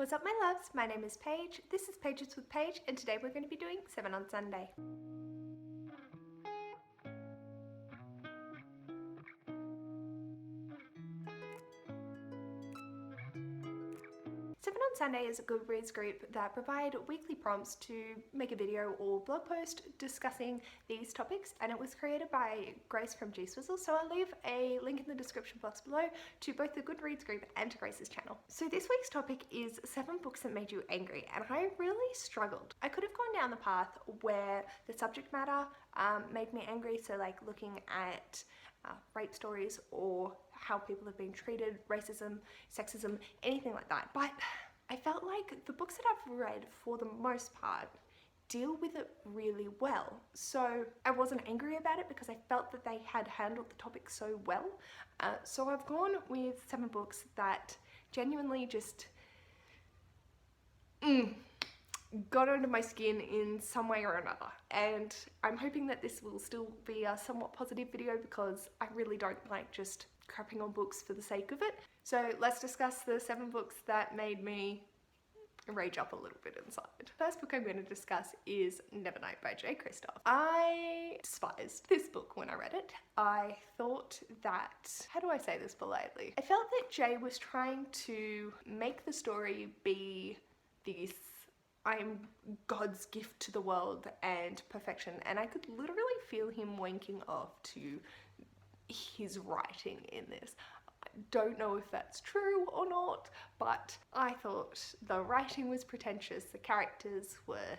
What's up, my loves? My name is Paige. This is Pages with Paige, and today we're going to be doing 7 on Sunday. 7 on Sunday is a Goodreads group that provide weekly prompts to make a video or blog post discussing these topics, and it was created by Grace from G Swizzle, so I'll leave a link in the description box below to both the Goodreads group and to Grace's channel. So this week's topic is 7 books that made you angry, and I really struggled. I could have gone down the path where the subject matter made me angry, so like looking at rape stories or how people have been treated, racism, sexism, anything like that. But I felt like the books that I've read, for the most part, deal with it really well. So I wasn't angry about it because I felt that they had handled the topic so well. So I've gone with 7 books that genuinely just got under my skin in some way or another, and I'm hoping that this will still be a somewhat positive video because I really don't like just crapping on books for the sake of it. So let's discuss the 7 books that made me rage up a little bit inside. The first book I'm going to discuss is Nevernight by J. Kristoff. I despised this book when I read it. I thought that, how do I say this politely? I felt that Jay was trying to make the story be this I'm God's gift to the world and perfection, and I could literally feel him wanking off to his writing in this. I don't know if that's true or not, but I thought the writing was pretentious, the characters were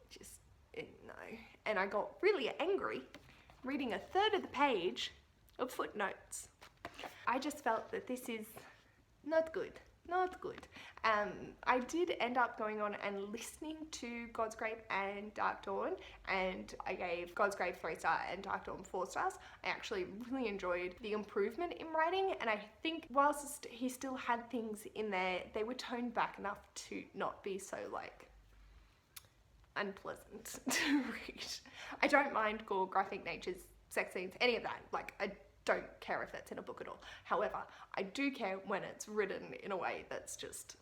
just, no. And I got really angry reading a third of the page of footnotes. I just felt that this is not good. Not good. I did end up going on and listening to God's Grave and Dark Dawn, and I gave God's Grave 3 stars and Dark Dawn 4 stars. I actually really enjoyed the improvement in writing, and I think whilst he still had things in there, they were toned back enough to not be so like unpleasant to read. I don't mind gore, graphic natures, sex scenes, any of that. Like, I don't care if that's in a book at all. However, I do care when it's written in a way that's just,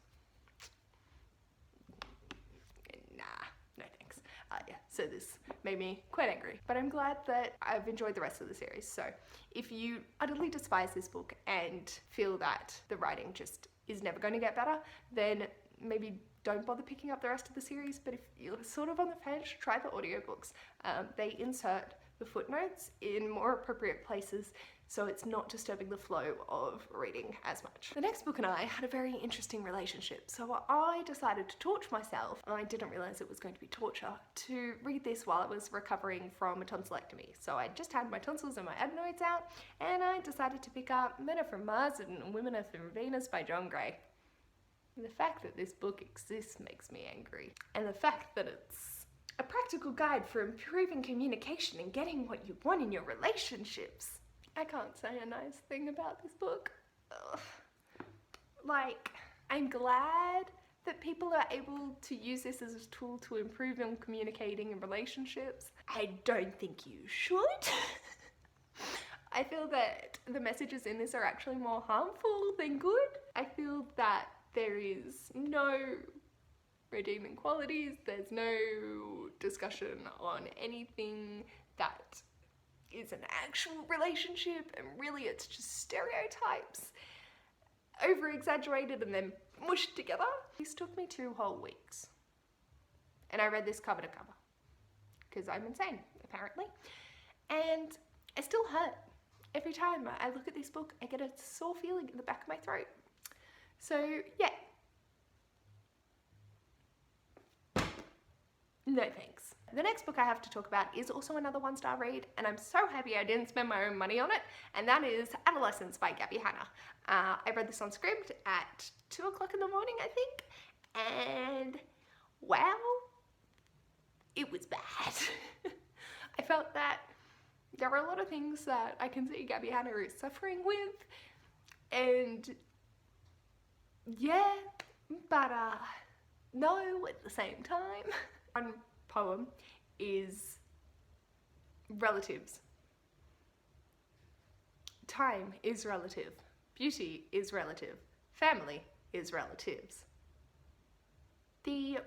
nah, no thanks. Yeah, so this made me quite angry, but I'm glad that I've enjoyed the rest of the series. So if you utterly despise this book and feel that the writing just is never going to get better, then maybe don't bother picking up the rest of the series. But if you're sort of on the fence, try the audiobooks. They insert the footnotes in more appropriate places, so it's not disturbing the flow of reading as much. The next book and I had a very interesting relationship, so I decided to torture myself, and I didn't realize it was going to be torture, to read this while I was recovering from a tonsillectomy. So I just had my tonsils and my adenoids out, and I decided to pick up Men Are From Mars and Women Are From Venus by John Gray. And the fact that this book exists makes me angry, and the fact that it's a practical guide for improving communication and getting what you want in your relationships. I can't say a nice thing about this book. Ugh. Like, I'm glad that people are able to use this as a tool to improve on communicating in relationships. I don't think you should. I feel that the messages in this are actually more harmful than good. I feel that there is no redeeming qualities, there's no discussion on anything that is an actual relationship, and really it's just stereotypes over exaggerated and then mushed together. This took me 2 whole weeks, and I read this cover to cover because I'm insane apparently, and I still hurt every time I look at this book. I get a sore feeling in the back of my throat. So yeah, no thanks. The next book I have to talk about is also another 1-star read, and I'm so happy I didn't spend my own money on it, and that is Adolescence by Gabby Hanna. I read this on script at 2 o'clock in the morning, I think, and wow, it was bad. I felt that there were a lot of things that I can see Gabby Hanna is suffering with, and yeah, but no at the same time. One poem is relatives. Time is relative. Beauty is relative. Family is relatives. The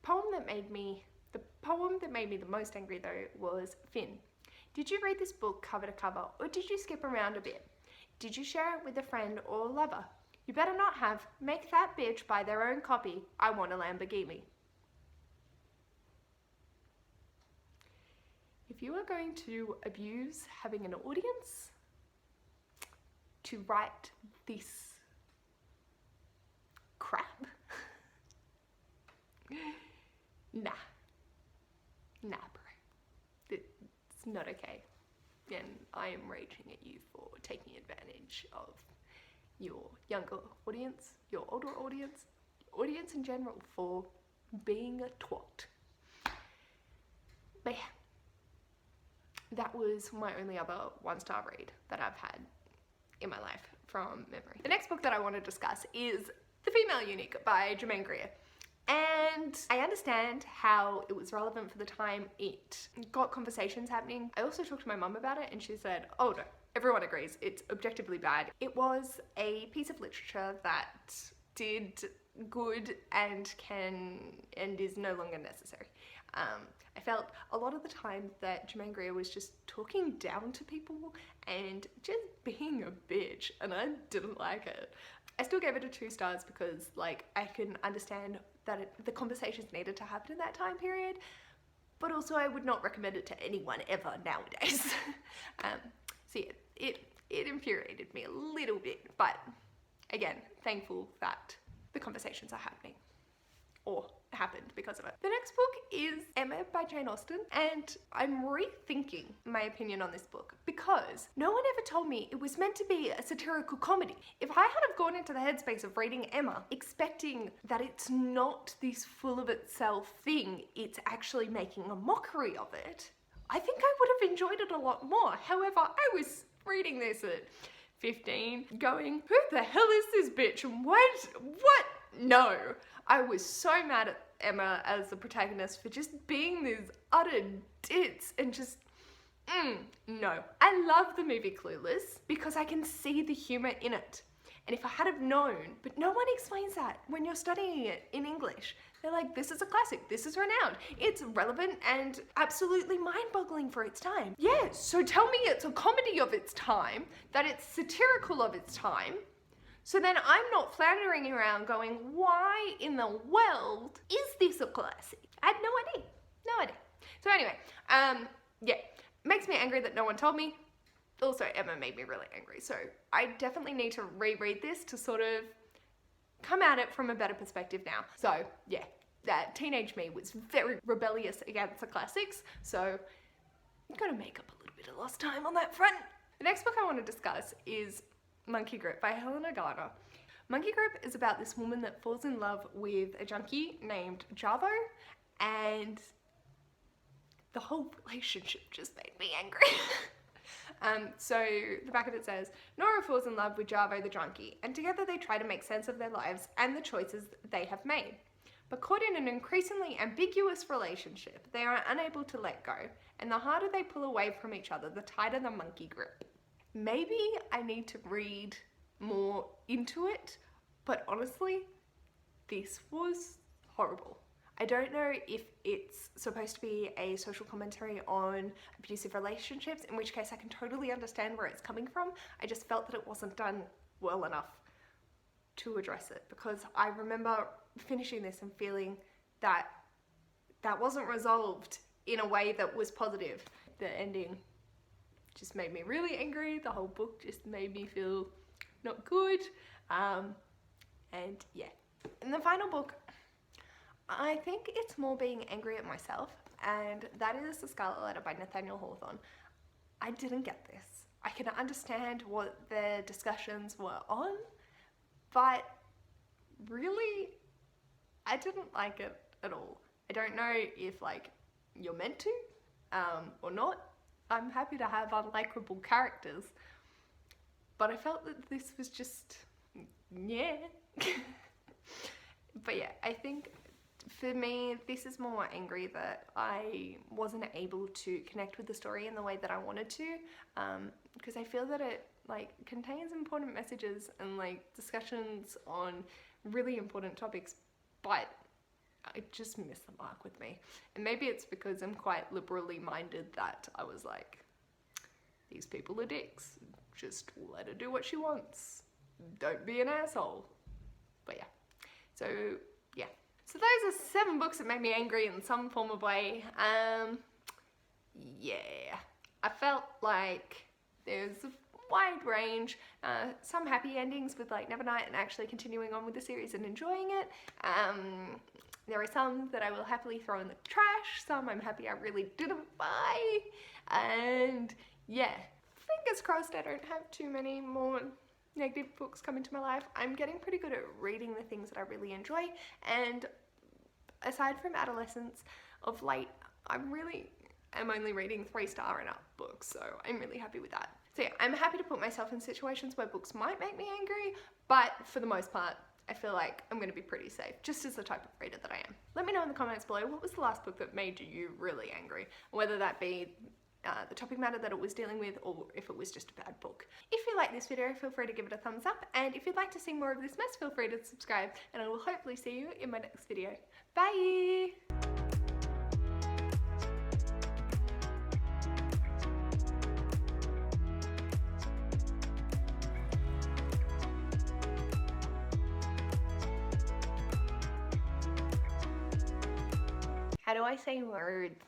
poem that made me the most angry though was Finn. Did you read this book cover to cover, or did you skip around a bit? Did you share it with a friend or lover? You better not have. Make that bitch buy their own copy. I want a Lamborghini. If you are going to abuse having an audience to write this crap, nah, bro. It's not okay. And I am raging at you for taking advantage of your younger audience, your older audience in general, for being a twat. But yeah, that was my only other 1-star read that I've had in my life from memory. The next book that I want to discuss is The Female Eunuch by Germaine Greer. And I understand how it was relevant for the time. It got conversations happening. I also talked to my mum about it and she said, oh no, everyone agrees, it's objectively bad. It was a piece of literature that did good and is no longer necessary. I felt a lot of the time that Germaine Greer was just talking down to people and just being a bitch, and I didn't like it. I still gave it a 2 stars because, like, I can understand that the conversations needed to happen in that time period, but also I would not recommend it to anyone ever nowadays. So yeah, it infuriated me a little bit, but again, thankful that the conversations are happening, or happened because of it. The next book is Emma by Jane Austen, and I'm rethinking my opinion on this book because no one ever told me it was meant to be a satirical comedy. If I had have gone into the headspace of reading Emma expecting that it's not this full of itself thing, it's actually making a mockery of it, I think I would have enjoyed it a lot more. However, I was reading this at 15 going, who the hell is this bitch and what? No. I was so mad at Emma as the protagonist for just being this utter ditz and just, no. I love the movie Clueless because I can see the humour in it. And if I had have known, but no one explains that when you're studying it in English. They're like, this is a classic, this is renowned, it's relevant and absolutely mind-boggling for its time. Yeah, so tell me it's a comedy of its time, that it's satirical of its time, so then I'm not floundering around going, why in the world is this a classic? I had no idea. So anyway, yeah, makes me angry that no one told me. Also, Emma made me really angry, so I definitely need to reread this to sort of come at it from a better perspective now. So yeah, that teenage me was very rebellious against the classics, so I'm gonna make up a little bit of lost time on that front. The next book I want to discuss is Monkey Grip by Helena Garner. Monkey Grip is about this woman that falls in love with a junkie named Javo, and the whole relationship just made me angry. So the back of it says, Nora falls in love with Javo the junkie, and together they try to make sense of their lives and the choices they have made. But caught in an increasingly ambiguous relationship, they are unable to let go, and the harder they pull away from each other, the tighter the monkey grip. Maybe I need to read more into it, but honestly, this was horrible. I don't know if it's supposed to be a social commentary on abusive relationships, in which case I can totally understand where it's coming from. I just felt that it wasn't done well enough to address it, because I remember finishing this and feeling that that wasn't resolved in a way that was positive. The ending just made me really angry. The whole book just made me feel not good. And yeah. In the final book, I think it's more being angry at myself, and that is The Scarlet Letter by Nathaniel Hawthorne. I didn't get this. I can understand what the discussions were on, but really, I didn't like it at all. I don't know if, like, you're meant to, or not. I'm happy to have unlikable characters, but I felt that this was just, yeah. But yeah, I think for me, this is more angry that I wasn't able to connect with the story in the way that I wanted to, because I feel that it, like, contains important messages and, like, discussions on really important topics, but I just missed the mark with me. And maybe it's because I'm quite liberally minded that I was like, these people are dicks. Just let her do what she wants. Don't be an asshole. But yeah. So, yeah. So those are 7 books that made me angry in some form of way. Yeah. I felt like there's a wide range, some happy endings with like Nevernight and actually continuing on with the series and enjoying it. There are some that I will happily throw in the trash, some I'm happy I really didn't buy, and yeah, fingers crossed I don't have too many more negative books come into my life. I'm getting pretty good at reading the things that I really enjoy, and aside from Adolescence, of late, I'm only reading 3-star and up books, so I'm really happy with that. So yeah, I'm happy to put myself in situations where books might make me angry, but for the most part, I feel like I'm going to be pretty safe, just as the type of reader that I am. Let me know in the comments below, what was the last book that made you really angry? Whether that be the topic matter that it was dealing with, or if it was just a bad book. If you like this video, feel free to give it a thumbs up, and if you'd like to see more of this mess, feel free to subscribe, and I will hopefully see you in my next video. Bye! How do I say words?